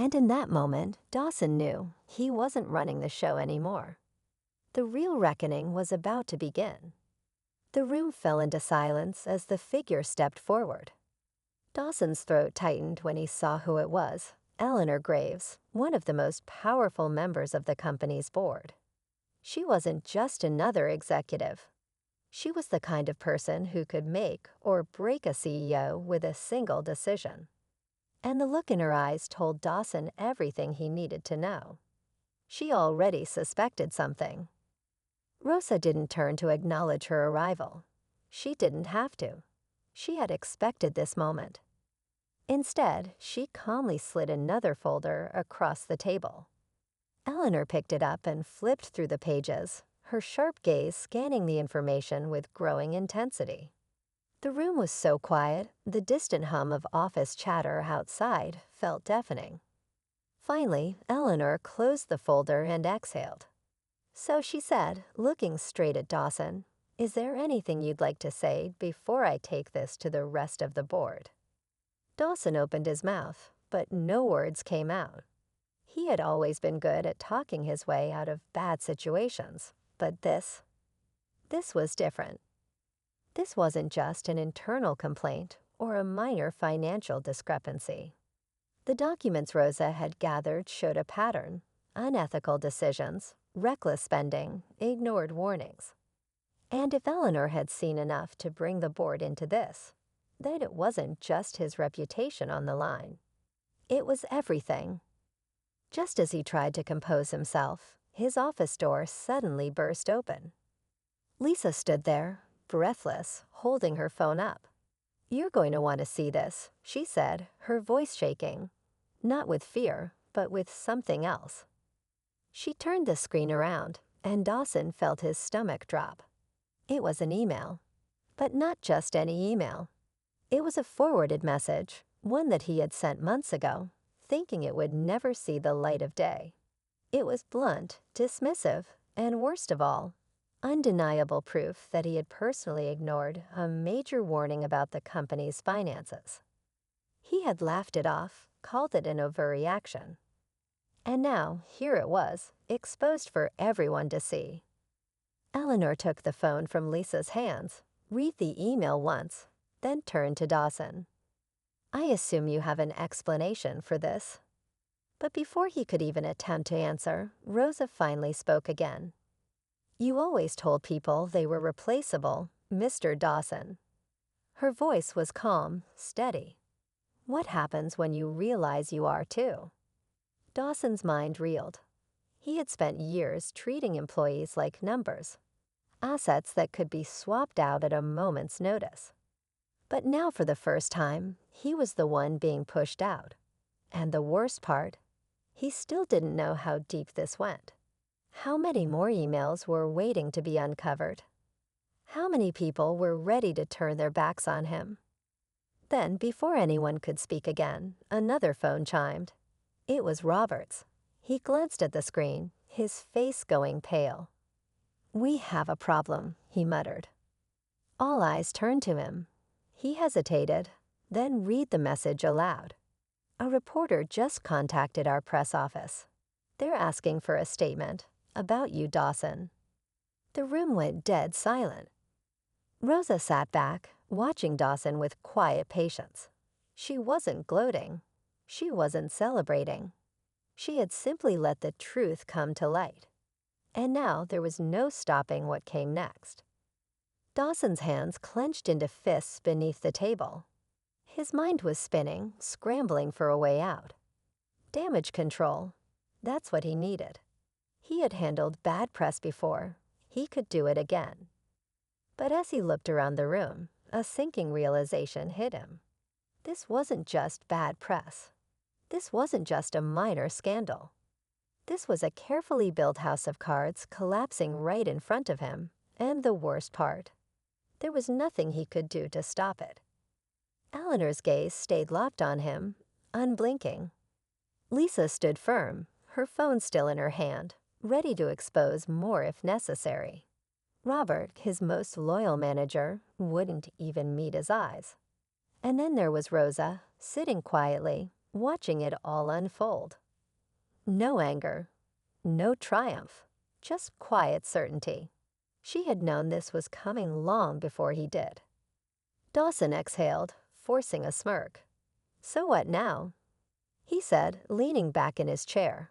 And in that moment, Dawson knew he wasn't running the show anymore. The real reckoning was about to begin. The room fell into silence as the figure stepped forward. Dawson's throat tightened when he saw who it was: Eleanor Graves, one of the most powerful members of the company's board. She wasn't just another executive. She was the kind of person who could make or break a CEO with a single decision. And the look in her eyes told Dawson everything he needed to know. She already suspected something. Rosa didn't turn to acknowledge her arrival. She didn't have to. She had expected this moment. Instead, she calmly slid another folder across the table. Eleanor picked it up and flipped through the pages, her sharp gaze scanning the information with growing intensity. The room was so quiet, the distant hum of office chatter outside felt deafening. Finally, Eleanor closed the folder and exhaled. So she said, looking straight at Dawson, "Is there anything you'd like to say before I take this to the rest of the board?" Dawson opened his mouth, but no words came out. He had always been good at talking his way out of bad situations, but this was different. This wasn't just an internal complaint or a minor financial discrepancy. The documents Rosa had gathered showed a pattern: unethical decisions, reckless spending, ignored warnings. And if Eleanor had seen enough to bring the board into this, then it wasn't just his reputation on the line. It was everything. Just as he tried to compose himself, his office door suddenly burst open. Lisa stood there, breathless, holding her phone up. "You're going to want to see this," she said, her voice shaking. Not with fear, but with something else. She turned the screen around, and Dawson felt his stomach drop. It was an email. But not just any email. It was a forwarded message, one that he had sent months ago, thinking it would never see the light of day. It was blunt, dismissive, and worst of all, undeniable proof that he had personally ignored a major warning about the company's finances. He had laughed it off, called it an overreaction. And now, here it was, exposed for everyone to see. Eleanor took the phone from Lisa's hands, read the email once, then turned to Dawson. "I assume you have an explanation for this." But before he could even attempt to answer, Rosa finally spoke again. "You always told people they were replaceable, Mr. Dawson." Her voice was calm, steady. "What happens when you realize you are too?" Dawson's mind reeled. He had spent years treating employees like numbers, assets that could be swapped out at a moment's notice. But now, for the first time, he was the one being pushed out. And the worst part, he still didn't know how deep this went. How many more emails were waiting to be uncovered? How many people were ready to turn their backs on him? Then, before anyone could speak again, another phone chimed. It was Robert's. He glanced at the screen, his face going pale. "We have a problem," he muttered. All eyes turned to him. He hesitated, then read the message aloud. "A reporter just contacted our press office. They're asking for a statement about you, Dawson." The room went dead silent. Rosa sat back, watching Dawson with quiet patience. She wasn't gloating. She wasn't celebrating. She had simply let the truth come to light. And now there was no stopping what came next. Dawson's hands clenched into fists beneath the table. His mind was spinning, scrambling for a way out. Damage control. That's what he needed. He had handled bad press before. He could do it again. But as he looked around the room, a sinking realization hit him. This wasn't just bad press. This wasn't just a minor scandal. This was a carefully built house of cards collapsing right in front of him, and the worst part, there was nothing he could do to stop it. Eleanor's gaze stayed locked on him, unblinking. Lisa stood firm, her phone still in her hand, ready to expose more if necessary. Robert, his most loyal manager, wouldn't even meet his eyes. And then there was Rosa, sitting quietly, watching it all unfold. No anger, no triumph, just quiet certainty. She had known this was coming long before he did. Dawson exhaled, forcing a smirk. "So what now?" he said, leaning back in his chair.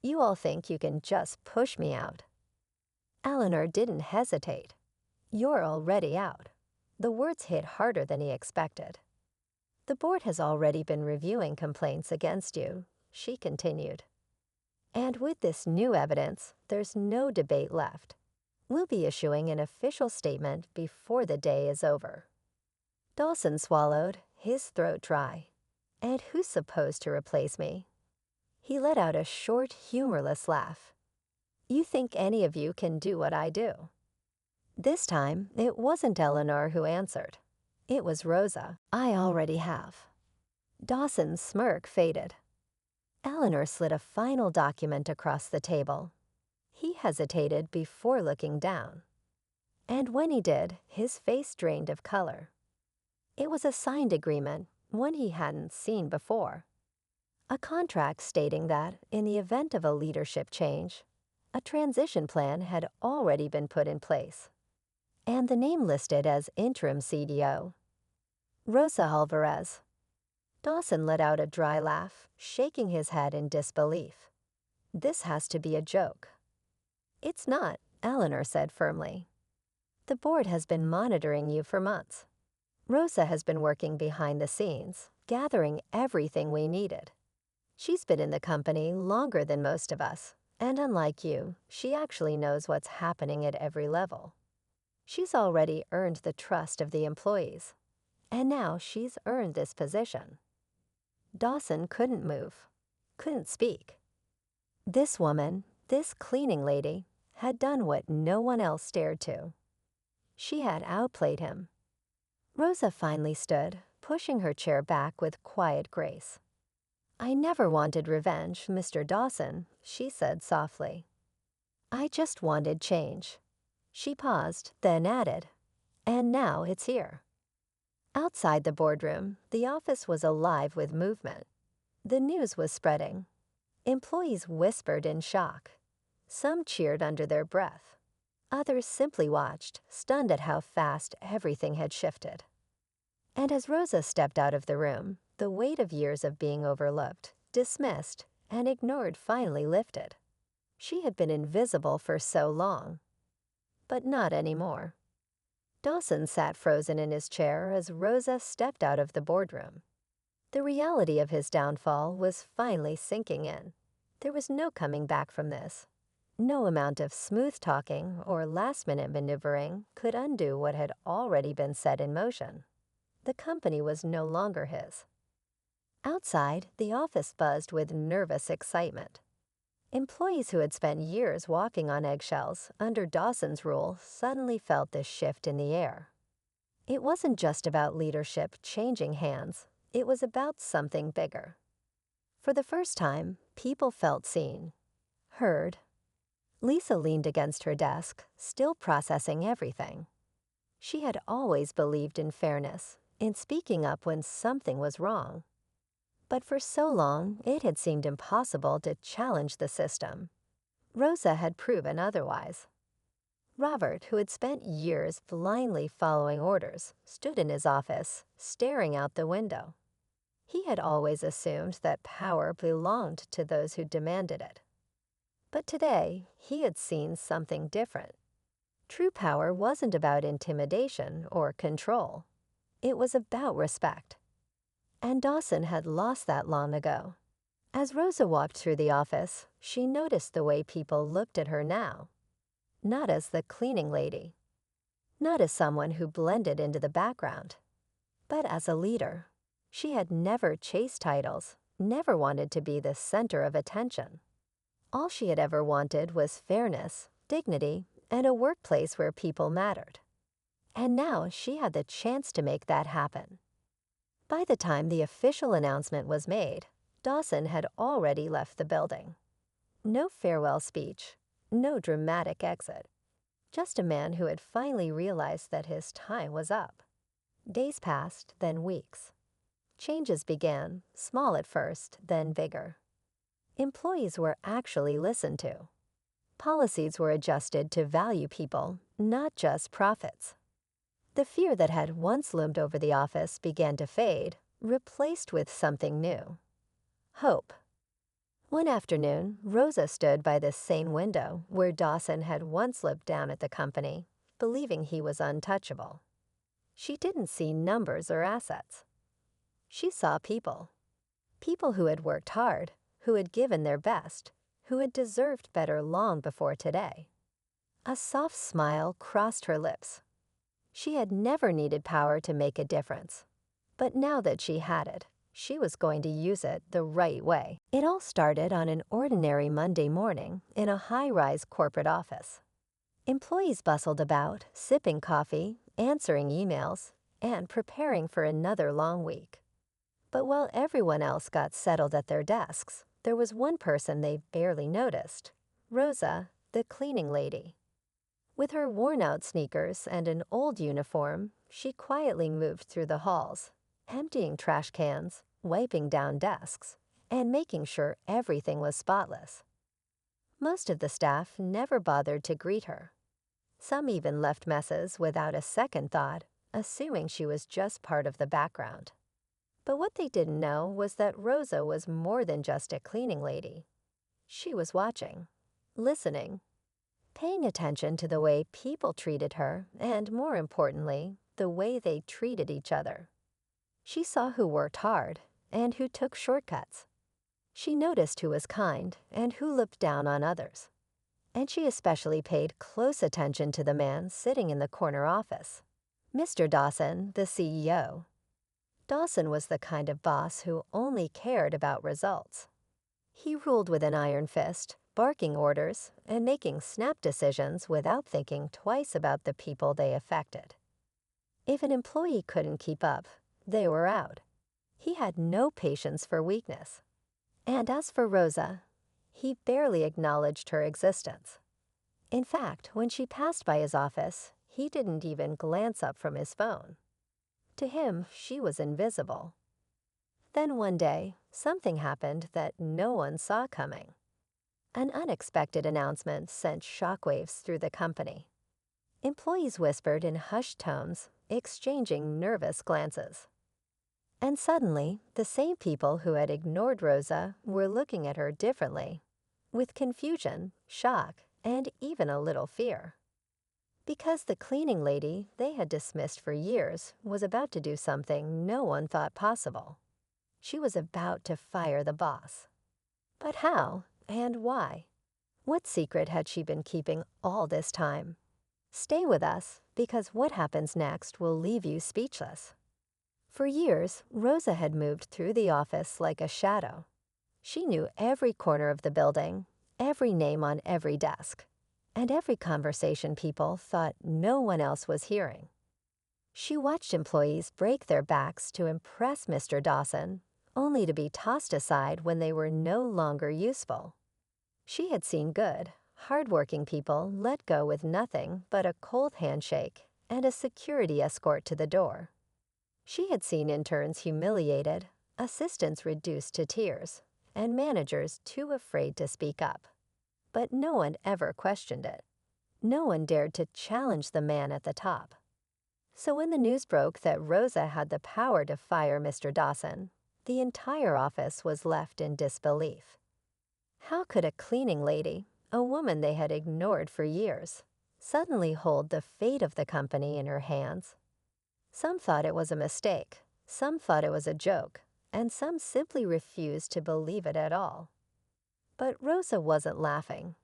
"You all think you can just push me out." Eleanor didn't hesitate. "You're already out." The words hit harder than he expected. "The board has already been reviewing complaints against you," she continued. "And with this new evidence, there's no debate left. We'll be issuing an official statement before the day is over." Dawson swallowed, his throat dry. "And who's supposed to replace me?" He let out a short, humorless laugh. "You think any of you can do what I do?" This time, it wasn't Eleanor who answered. It was Rosa. "I already have." Dawson's smirk faded. Eleanor slid a final document across the table. He hesitated before looking down. And when he did, his face drained of color. It was a signed agreement, one he hadn't seen before. A contract stating that, in the event of a leadership change, a transition plan had already been put in place. And the name listed as interim CDO, Rosa Alvarez. Dawson let out a dry laugh, shaking his head in disbelief. "This has to be a joke." "It's not," Eleanor said firmly. "The board has been monitoring you for months. Rosa has been working behind the scenes, gathering everything we needed. She's been in the company longer than most of us, and unlike you, she actually knows what's happening at every level. She's already earned the trust of the employees, and now she's earned this position." Dawson couldn't move, couldn't speak. This woman, this cleaning lady, had done what no one else dared to. She had outplayed him. Rosa finally stood, pushing her chair back with quiet grace. "I never wanted revenge, Mr. Dawson," she said softly. "I just wanted change." She paused, then added, "And now it's here." Outside the boardroom, the office was alive with movement. The news was spreading. Employees whispered in shock. Some cheered under their breath. Others simply watched, stunned at how fast everything had shifted. And as Rosa stepped out of the room, the weight of years of being overlooked, dismissed, and ignored finally lifted. She had been invisible for so long. But not anymore. Dawson sat frozen in his chair as Rosa stepped out of the boardroom. The reality of his downfall was finally sinking in. There was no coming back from this. No amount of smooth talking or last-minute maneuvering could undo what had already been set in motion. The company was no longer his. Outside, the office buzzed with nervous excitement. Employees who had spent years walking on eggshells under Dawson's rule suddenly felt this shift in the air. It wasn't just about leadership changing hands. It was about something bigger. For the first time, people felt seen, heard. Lisa leaned against her desk, still processing everything. She had always believed in fairness, in speaking up when something was wrong. But for so long, it had seemed impossible to challenge the system. Rosa had proven otherwise. Robert, who had spent years blindly following orders, stood in his office, staring out the window. He had always assumed that power belonged to those who demanded it. But today, he had seen something different. True power wasn't about intimidation or control. It was about respect. And Dawson had lost that long ago. As Rosa walked through the office, she noticed the way people looked at her now. Not as the cleaning lady. Not as someone who blended into the background. But as a leader. She had never chased titles, never wanted to be the center of attention. All she had ever wanted was fairness, dignity, and a workplace where people mattered. And now she had the chance to make that happen. By the time the official announcement was made, Dawson had already left the building. No farewell speech, no dramatic exit. Just a man who had finally realized that his time was up. Days passed, then weeks. Changes began, small at first, then bigger. Employees were actually listened to. Policies were adjusted to value people, not just profits. The fear that had once loomed over the office began to fade, replaced with something new. Hope. One afternoon, Rosa stood by the same window where Dawson had once looked down at the company, believing he was untouchable. She didn't see numbers or assets. She saw people. People who had worked hard, who had given their best, who had deserved better long before today. A soft smile crossed her lips. She had never needed power to make a difference. But now that she had it, she was going to use it the right way. It all started on an ordinary Monday morning in a high-rise corporate office. Employees bustled about, sipping coffee, answering emails, and preparing for another long week. But while everyone else got settled at their desks, there was one person they barely noticed: Rosa, the cleaning lady. With her worn-out sneakers and an old uniform, she quietly moved through the halls, emptying trash cans, wiping down desks, and making sure everything was spotless. Most of the staff never bothered to greet her. Some even left messes without a second thought, assuming she was just part of the background. But what they didn't know was that Rosa was more than just a cleaning lady. She was watching, listening, paying attention to the way people treated her and, more importantly, the way they treated each other. She saw who worked hard and who took shortcuts. She noticed who was kind and who looked down on others. And she especially paid close attention to the man sitting in the corner office, Mr. Dawson, the CEO. Dawson was the kind of boss who only cared about results. He ruled with an iron fist, barking orders and making snap decisions without thinking twice about the people they affected. If an employee couldn't keep up, they were out. He had no patience for weakness. And as for Rosa, he barely acknowledged her existence. In fact, when she passed by his office, he didn't even glance up from his phone. To him, she was invisible. Then one day, something happened that no one saw coming. An unexpected announcement sent shockwaves through the company. Employees whispered in hushed tones, exchanging nervous glances. And suddenly, the same people who had ignored Rosa were looking at her differently, with confusion, shock, and even a little fear. Because the cleaning lady they had dismissed for years was about to do something no one thought possible. She was about to fire the boss. But how and why? What secret had she been keeping all this time? Stay with us, because what happens next will leave you speechless. For years, Rosa had moved through the office like a shadow. She knew every corner of the building, every name on every desk, and every conversation people thought no one else was hearing. She watched employees break their backs to impress Mr. Dawson, only to be tossed aside when they were no longer useful. She had seen good, hard-working people let go with nothing but a cold handshake and a security escort to the door. She had seen interns humiliated, assistants reduced to tears, and managers too afraid to speak up. But no one ever questioned it. No one dared to challenge the man at the top. So when the news broke that Rosa had the power to fire Mr. Dawson, the entire office was left in disbelief. How could a cleaning lady, a woman they had ignored for years, suddenly hold the fate of the company in her hands? Some thought it was a mistake, some thought it was a joke, and some simply refused to believe it at all. But Rosa wasn't laughing,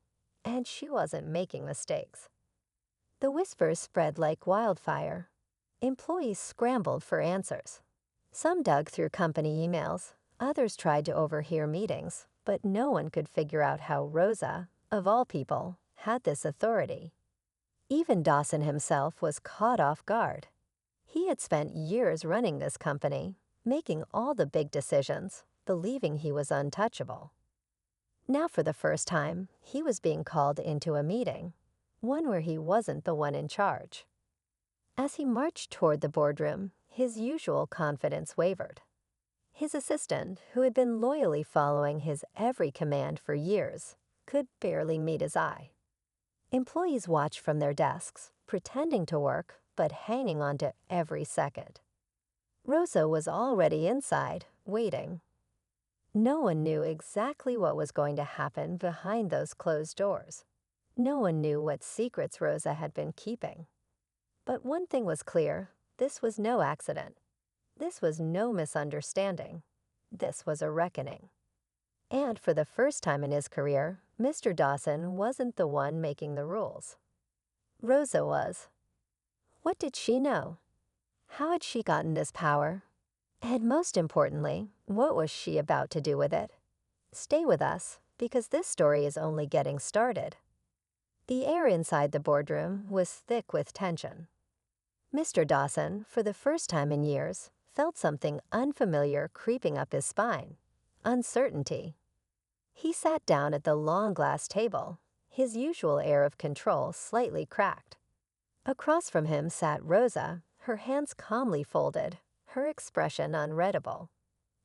and she wasn't making mistakes. The whispers spread like wildfire. Employees scrambled for answers. Some dug through company emails, others tried to overhear meetings, but no one could figure out how Rosa, of all people, had this authority. Even Dawson himself was caught off guard. He had spent years running this company, making all the big decisions, believing he was untouchable. Now for the first time, he was being called into a meeting, one where he wasn't the one in charge. As he marched toward the boardroom, his usual confidence wavered. His assistant, who had been loyally following his every command for years, could barely meet his eye. Employees watched from their desks, pretending to work, but hanging on to every second. Rosa was already inside, waiting. No one knew exactly what was going to happen behind those closed doors. No one knew what secrets Rosa had been keeping. But one thing was clear: this was no accident. This was no misunderstanding. This was a reckoning. And for the first time in his career, Mr. Dawson wasn't the one making the rules. Rosa was. What did she know? How had she gotten this power? And most importantly, what was she about to do with it? Stay with us, because this story is only getting started. The air inside the boardroom was thick with tension. Mr. Dawson, for the first time in years, felt something unfamiliar creeping up his spine: uncertainty. He sat down at the long glass table, his usual air of control slightly cracked. Across from him sat Rosa, her hands calmly folded, her expression unreadable.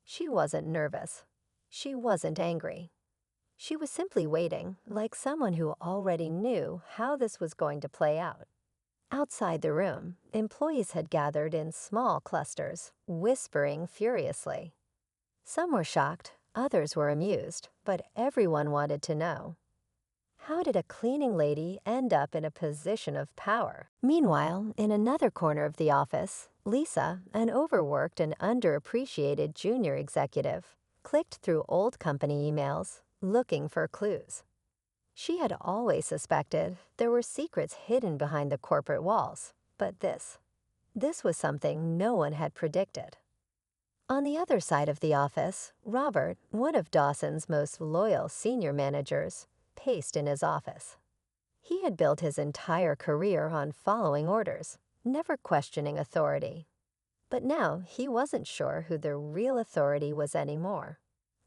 She wasn't nervous. She wasn't angry. She was simply waiting, like someone who already knew how this was going to play out. Outside the room, employees had gathered in small clusters, whispering furiously. Some were shocked, others were amused, but everyone wanted to know: how did a cleaning lady end up in a position of power? Meanwhile, in another corner of the office, Lisa, an overworked and underappreciated junior executive, clicked through old company emails, looking for clues. She had always suspected there were secrets hidden behind the corporate walls, but this was something no one had predicted. On the other side of the office, Robert, one of Dawson's most loyal senior managers, paced in his office. He had built his entire career on following orders, never questioning authority. But now he wasn't sure who the real authority was anymore.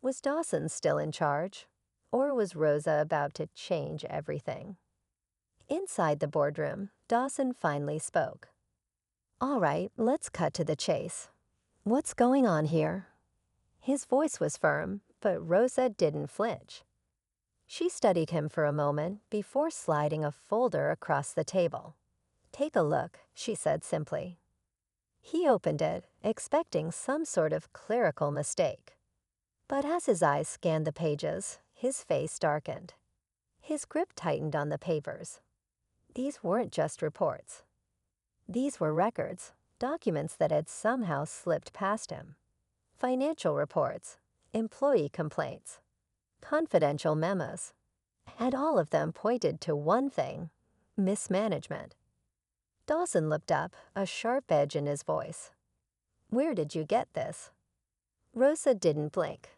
Was Dawson still in charge? Or was Rosa about to change everything? Inside the boardroom, Dawson finally spoke. "All right, let's cut to the chase. What's going on here?" His voice was firm, but Rosa didn't flinch. She studied him for a moment before sliding a folder across the table. "Take a look," she said simply. He opened it, expecting some sort of clerical mistake. But as his eyes scanned the pages, his face darkened. His grip tightened on the papers. These weren't just reports. These were records, documents that had somehow slipped past him. Financial reports, employee complaints, confidential memos. And all of them pointed to one thing: mismanagement. Dawson looked up, a sharp edge in his voice. "Where did you get this?" Rosa didn't blink.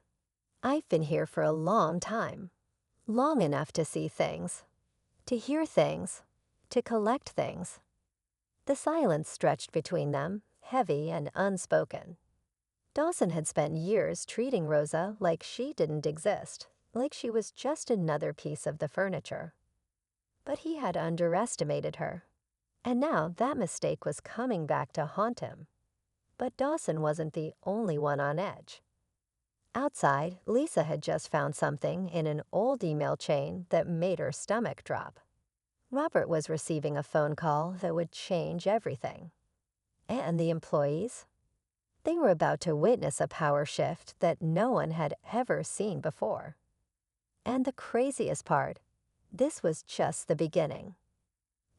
"I've been here for a long time. Long enough to see things, to hear things, to collect things." The silence stretched between them, heavy and unspoken. Dawson had spent years treating Rosa like she didn't exist, like she was just another piece of the furniture. But he had underestimated her. And now that mistake was coming back to haunt him. But Dawson wasn't the only one on edge. Outside, Lisa had just found something in an old email chain that made her stomach drop. Robert was receiving a phone call that would change everything. And the employees? They were about to witness a power shift that no one had ever seen before. And the craziest part, this was just the beginning.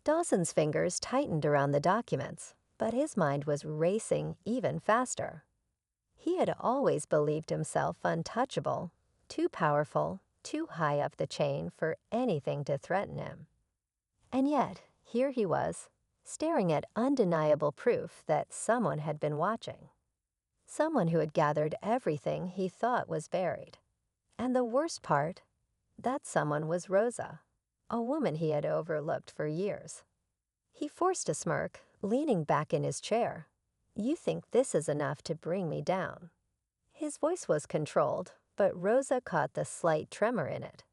Dawson's fingers tightened around the documents, but his mind was racing even faster. He had always believed himself untouchable, too powerful, too high up the chain for anything to threaten him. And yet, here he was, staring at undeniable proof that someone had been watching. Someone who had gathered everything he thought was buried. And the worst part, that someone was Rosa, a woman he had overlooked for years. He forced a smirk, leaning back in his chair. "You think this is enough to bring me down?" His voice was controlled, but Rosa caught the slight tremor in it.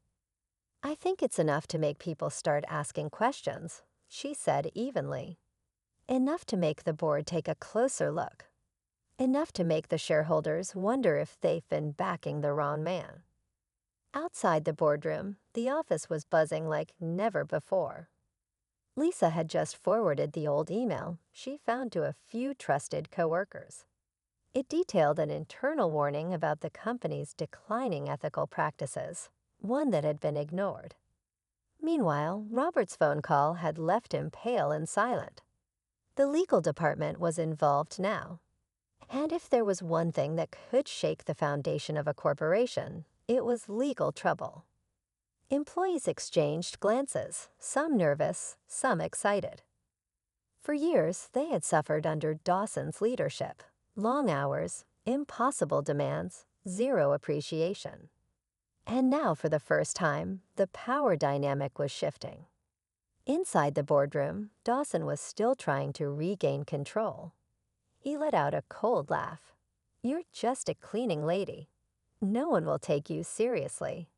"I think it's enough to make people start asking questions," she said evenly. "Enough to make the board take a closer look. enough to make the shareholders wonder if they've been backing the wrong man. Outside the boardroom, the office was buzzing like never before. Lisa had just forwarded the old email she found to a few trusted coworkers. It detailed an internal warning about the company's declining ethical practices, one that had been ignored. Meanwhile, Robert's phone call had left him pale and silent. The legal department was involved now. And if there was one thing that could shake the foundation of a corporation, it was legal trouble. Employees exchanged glances, some nervous, some excited. For years, they had suffered under Dawson's leadership. Long hours, impossible demands, zero appreciation. And now, for the first time, the power dynamic was shifting. Inside the boardroom, Dawson was still trying to regain control. He let out a cold laugh. "You're just a cleaning lady. No one will take you seriously."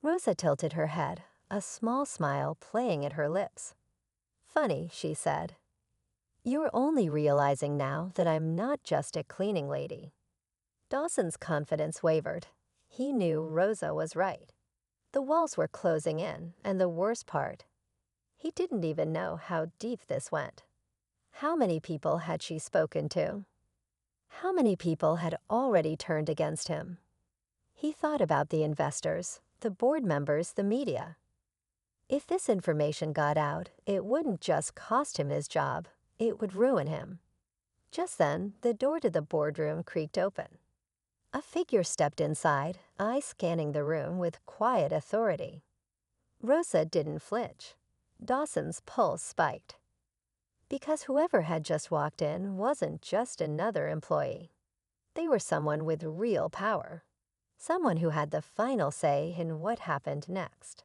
Rosa tilted her head, a small smile playing at her lips. "Funny," she said. "You're only realizing now that I'm not just a cleaning lady." Dawson's confidence wavered. He knew Rosa was right. The walls were closing in, and the worst part, he didn't even know how deep this went. How many people had she spoken to? How many people had already turned against him? He thought about the investors, the board members, the media. If this information got out, it wouldn't just cost him his job, it would ruin him. Just then, the door to the boardroom creaked open. A figure stepped inside, eyes scanning the room with quiet authority. Rosa didn't flinch. Dawson's pulse spiked. Because whoever had just walked in wasn't just another employee. They were someone with real power. Someone who had the final say in what happened next.